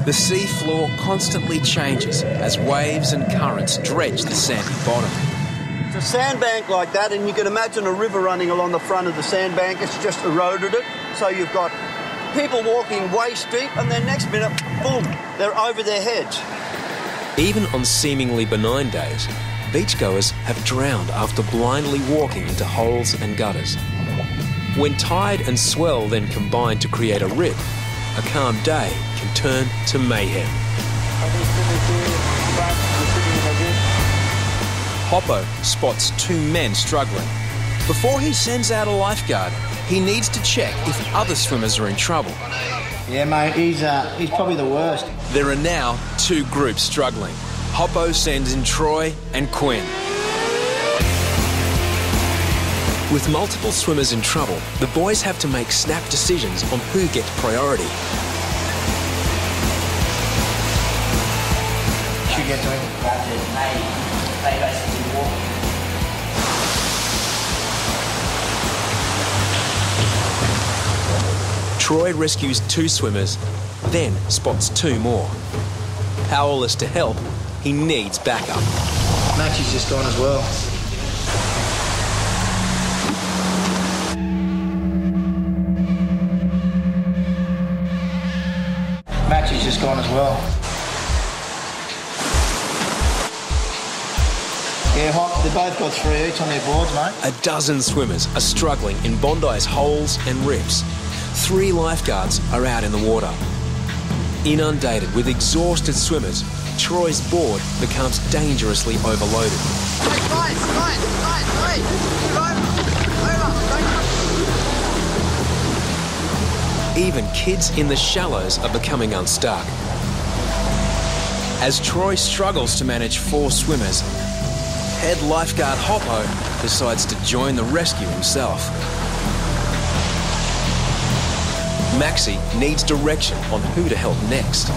The sea floor constantly changes as waves and currents dredge the sandy bottom. It's a sandbank like that, and you can imagine a river running along the front of the sandbank. It's just eroded it. So you've got people walking waist deep, and then next minute, boom, they're over their heads. Even on seemingly benign days, beachgoers have drowned after blindly walking into holes and gutters. When tide and swell then combine to create a rip, a calm day can turn to mayhem. Hoppo spots two men struggling. Before he sends out a lifeguard, he needs to check if other swimmers are in trouble. Yeah, mate, he's probably the worst. There are now two groups struggling. Hoppo sends in Troy and Quinn. With multiple swimmers in trouble, the boys have to make snap decisions on who gets priority. Should get to him. They basically walk. Troy rescues two swimmers, then spots two more. Powerless to help, he needs backup. Maxie's just gone as well. Maxie's just gone as well. Yeah, Hop, they both got 3 each on their boards, mate. A dozen swimmers are struggling in Bondi's holes and rips. 3 lifeguards are out in the water. Inundated with exhausted swimmers, Troy's board becomes dangerously overloaded. Even kids in the shallows are becoming unstuck. As Troy struggles to manage 4 swimmers, head lifeguard Hoppo decides to join the rescue himself. Maxie needs direction on who to help next.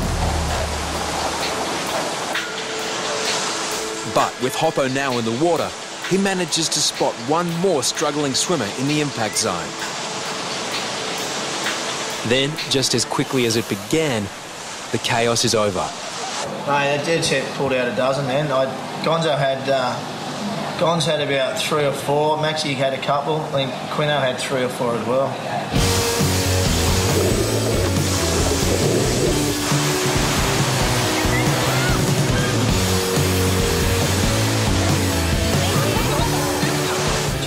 But with Hoppo now in the water, he manages to spot one more struggling swimmer in the impact zone. Then, just as quickly as it began, the chaos is over. Mate, that dead set pulled out a dozen then. Gonzo had about 3 or 4. Maxie had a couple. I think Quino had 3 or 4 as well.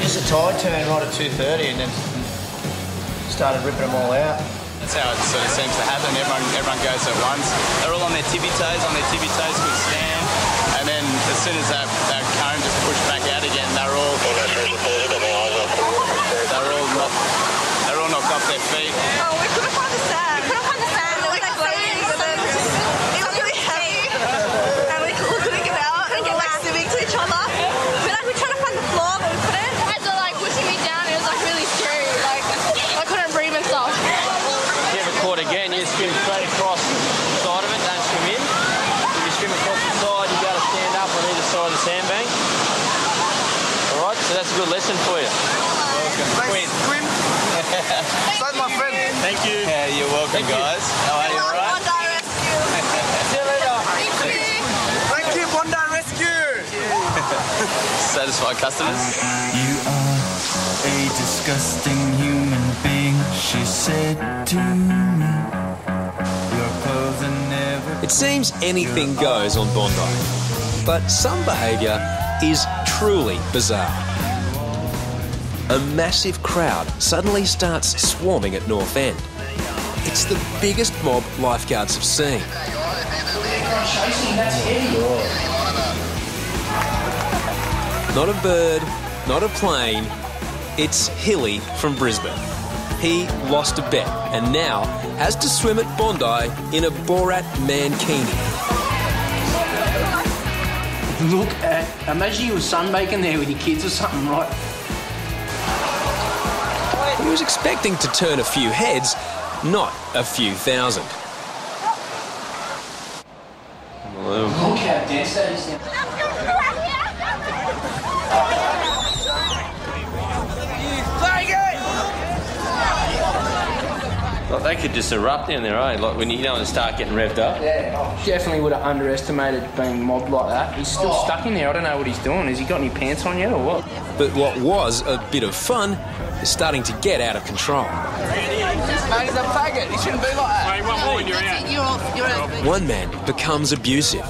Just a tide turn right at 2:30 and then started ripping them all out. That's how it sort of seems to happen. Everyone goes at once. They're all on their tippy toes, could stand, and then as soon as that current just pushed back out again, they're all knocked off their feet. Oh, we couldn't find the sand. It was like floating, but then it was really heavy, and we couldn't get out. Couldn't get like swimming to each other. We tried to find the floor, but we couldn't. As they're like pushing me down, it was like really scary. Like I couldn't breathe and stuff. If you ever caught again, you swim straight across the side of it, don't swim in. If you swim across the side, you got to stand up on either side of the sandbank. Alright, so that's a good lesson for you. Welcome. Quinn. So my friend. Thank you. Yeah, you're welcome, guys. How are you, alright? Bondi Rescue. See you later. Thank you, Bondi Rescue. Satisfied customers? You are a disgusting human being, she said to me. Your clothes are never... It seems anything goes on Bondi, but some behaviour is truly bizarre. A massive crowd suddenly starts swarming at North End. It's the biggest mob lifeguards have seen. Not a bird, not a plane, it's Hilly from Brisbane. He lost a bet and now has to swim at Bondi in a Borat Mankini. Look at, imagine you were sunbaking there with your kids or something, right? He was expecting to turn a few heads, not a few thousand. Look how dense that is. They could just erupt down there, eh? Like when you don't want to start getting revved up. Yeah, definitely would have underestimated being mobbed like that. He's still stuck in there. I don't know what he's doing. Has he got any pants on yet or what? But what was a bit of fun is starting to get out of control. Mate, he's a faggot. He shouldn't be like that. Mate, one more and you're out. You're off. You're out. One man becomes abusive.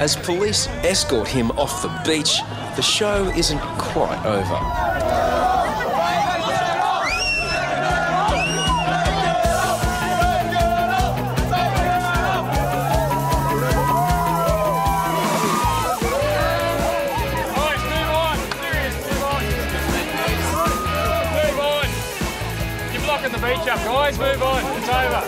As police escort him off the beach, the show isn't quite over. Guys, move on. It's over.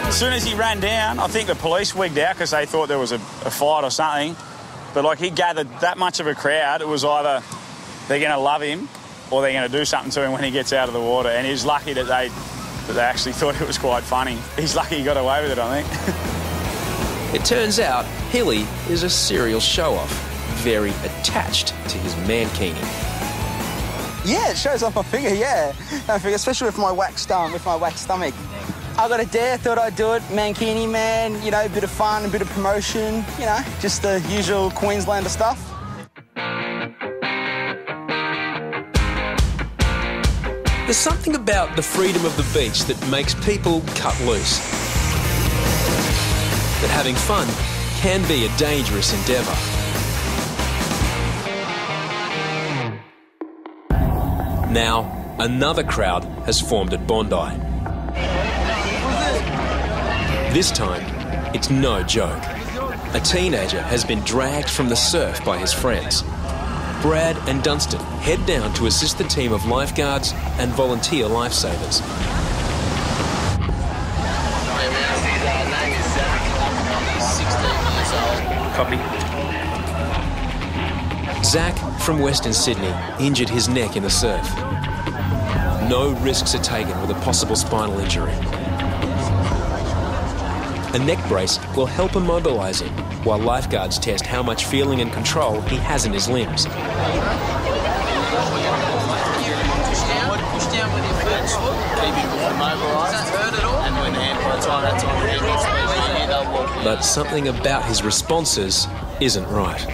As soon as he ran down, I think the police wigged out because they thought there was a fight or something. But, like, he gathered that much of a crowd, it was either they're going to love him or they're going to do something to him when he gets out of the water. And he's lucky that they actually thought it was quite funny. He's lucky he got away with it, I think. It turns out Hilly is a serial show-off, very attached to his Mankini. Yeah, it shows off my figure, yeah. My figure, especially with my waxed stomach. I got a dare, thought I'd do it. Mankini, man, you know, a bit of fun, a bit of promotion, you know, just the usual Queenslander stuff. There's something about the freedom of the beach that makes people cut loose. That having fun can be a dangerous endeavour. Now, another crowd has formed at Bondi. This time, it's no joke. A teenager has been dragged from the surf by his friends. Brad and Dunstan head down to assist the team of lifeguards and volunteer lifesavers. Copy. Zach from Western Sydney injured his neck in the surf. No risks are taken with a possible spinal injury. A neck brace will help immobilise him, while lifeguards test how much feeling and control he has in his limbs. But something about his responses isn't right.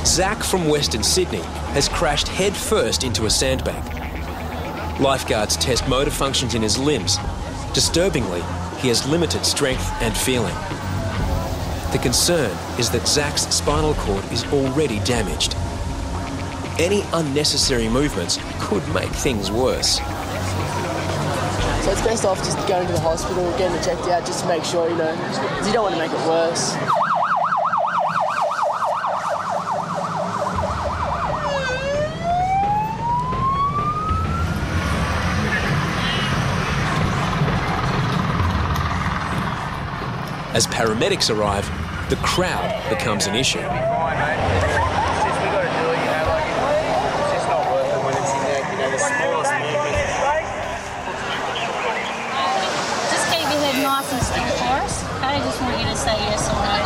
Zach from Western Sydney has crashed head first into a sandbank. Lifeguards test motor functions in his limbs. Disturbingly, he has limited strength and feeling. The concern is that Zach's spinal cord is already damaged. Any unnecessary movements could make things worse. So it's best off just going to the hospital, getting it checked out, just to make sure, you know, because you don't want to make it worse. As paramedics arrive, the crowd becomes an issue. Nice and still for us. I just want you to say yes or no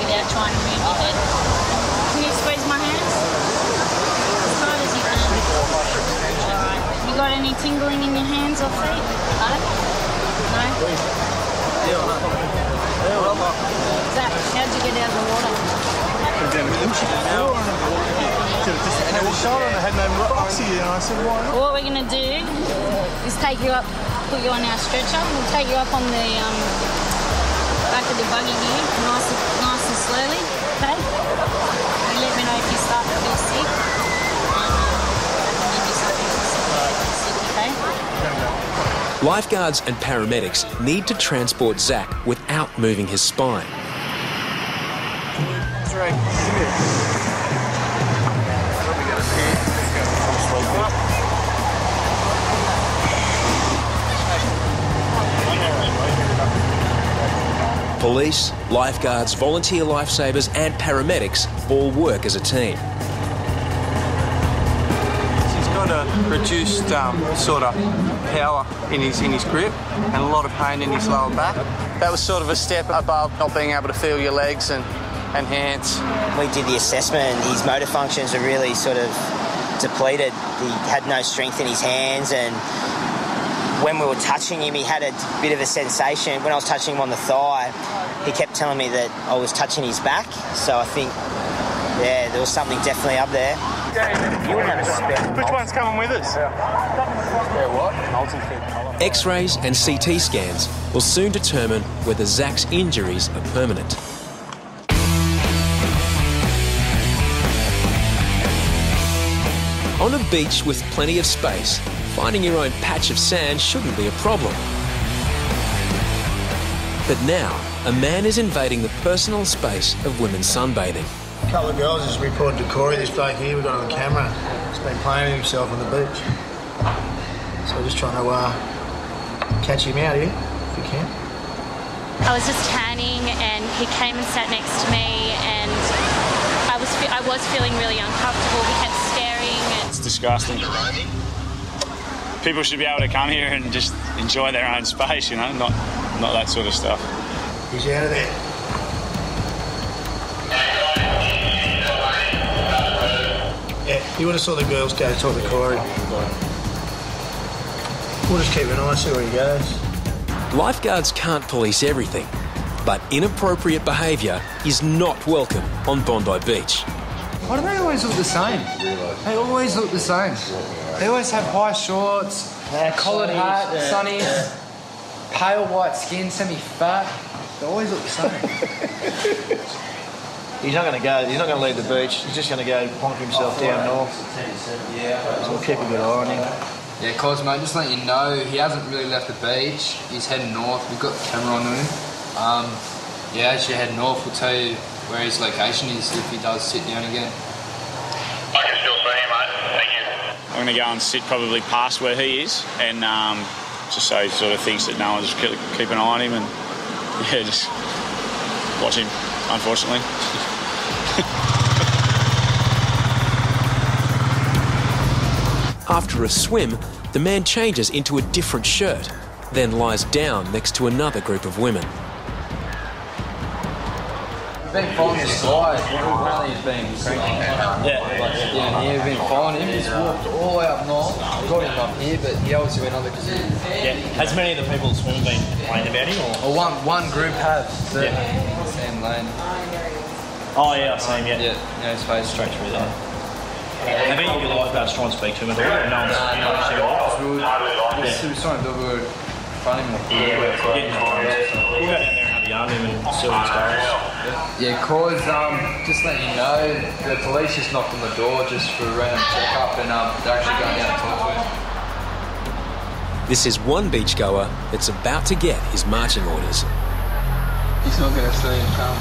without trying to move your head. Can you squeeze my hands? As hard as you can. Alright. You got any tingling in your hands or feet? No? Zach, how'd you get out of the water? What we're going to do is take you up, put you on our stretcher. We'll take you up on the back of the buggy here, nice and slowly, okay? And let me know if you start to feel sick. And give you something to sick, okay? Lifeguards and paramedics need to transport Zach without moving his spine. That's right. Come here. Police, lifeguards, volunteer lifesavers and paramedics all work as a team. He's got a reduced sort of power in his grip and a lot of pain in his lower back. that was sort of a step above not being able to feel your legs and hands. We did the assessment and his motor functions were really sort of depleted. He had no strength in his hands, and when we were touching him, he had a bit of a sensation. When I was touching him on the thigh, he kept telling me that I was touching his back. So I think, yeah, there was something definitely up there. Which one's coming with us? X-rays and CT scans will soon determine whether Zach's injuries are permanent. On a beach with plenty of space, finding your own patch of sand shouldn't be a problem. But now, a man is invading the personal space of women sunbathing. A couple of girls just reported to Corey, this bloke here, we got on the camera. He's been playing with himself on the beach. So we're just trying to catch him out here, if we can. I was just tanning and he came and sat next to me, and I was feeling really uncomfortable. He kept staring. It's disgusting. People should be able to come here and just enjoy their own space, you know, not that sort of stuff. He's out of there. Yeah, you would have saw the girls go talk to Corey. We'll just keep an eye, see where he goes. Lifeguards can't police everything, but inappropriate behaviour is not welcome on Bondi Beach. Why do they always look the same? They always look the same. They always have high shorts, a collared hat, sunnies, pale white skin, semi-fat. They always look the same. He's not going to go. He's not going to leave the beach. He's just going to go plonk himself down north. So we'll keep a good eye on him. Yeah, Cosmo, just letting you know, he hasn't really left the beach. He's heading north. We've got the camera on him. Yeah, as you head north, we'll tell you where his location is if he does sit down again. I can still see him, mate. Thank you. I'm going to go and sit probably past where he is, and just so he sort of thinks that no one's keep an eye on him, and yeah, just watch him, unfortunately. After a swim, the man changes into a different shirt, then lies down next to another group of women. We've been following this guy. Apparently he's been cranky. Yeah, we've been following him. He's walked all the way up north. We got him up here, but he obviously went over because he... Yeah. Has many of the people swimming been complaining about him? Or? One group have. Sam Lane. Oh, yeah, I've seen him, Yeah, his face straight through there. Have any of your lifeguards tried to speak to him at all? No one's we were trying to do it in front of him. We'll go down there and have a yarn with him and see what he goes. Yeah, cause just letting you know, the police just knocked on the door just for a random check-up, and they're actually going down to talk to him. This is one beachgoer that's about to get his marching orders. He's not going to see him come.